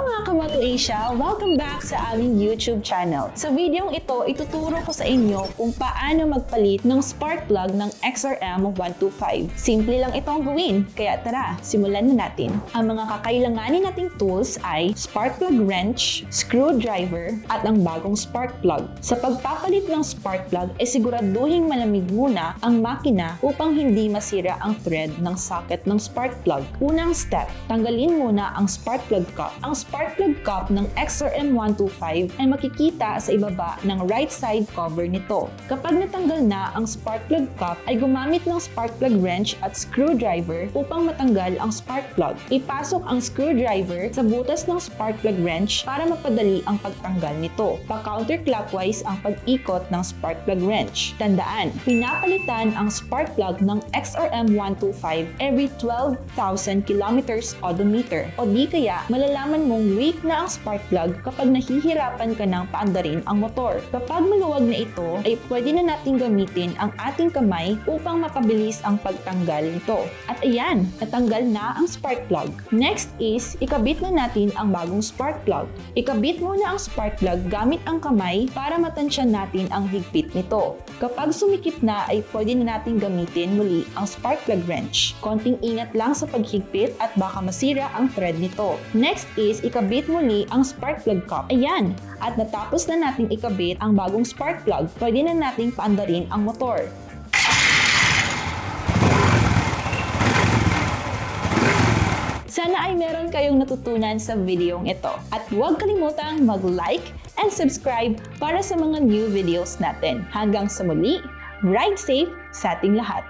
Hello mga Kamoto Asia! Welcome back sa aming YouTube channel. Sa videong ito, ituturo ko sa inyo kung paano magpalit ng spark plug ng XRM125. Simple lang itong gawin, kaya tara, simulan na natin. Ang mga kakailanganin nating tools ay spark plug wrench, screwdriver, at ang bagong spark plug. Sa pagpapalit ng spark plug, siguraduhin malamig muna ang makina upang hindi masira ang thread ng socket ng spark plug. Unang step, tanggalin muna ang spark plug cap. Ang spark plug cap ng XRM125 ay makikita sa ibaba ng right side cover nito. Kapag natanggal na ang spark plug cap, ay gumamit ng spark plug wrench at screwdriver upang matanggal ang spark plug. Ipasok ang screwdriver sa butas ng spark plug wrench para mapadali ang pagtanggal nito. Pa-counterclockwise ang pag-ikot ng spark plug wrench. Tandaan, pinapalitan ang spark plug ng XRM125 every 12,000 kilometers odometer o di kaya malalaman mong weak na ang spark plug kapag nahihirapan ka ng paandarin ang motor. Kapag maluwag na ito, ay pwede na natin gamitin ang ating kamay upang mapabilis ang pagtanggal nito. At ayan, natanggal na ang spark plug. Next is, ikabit na natin ang bagong spark plug. Ikabit muna ang spark plug gamit ang kamay para matansyan natin ang higpit nito. Kapag sumikip na, ay pwede na natin gamitin muli ang spark plug wrench. Konting ingat lang sa paghigpit at baka masira ang thread nito. Next is, ikabit muli ang spark plug cap. Ayan! At natapos na natin ikabit ang bagong spark plug, pwede na nating paandarin ang motor. Sana ay meron kayong natutunan sa videong ito. At huwag kalimutang mag-like and subscribe para sa mga new videos natin. Hanggang sa muli, ride safe sa ating lahat!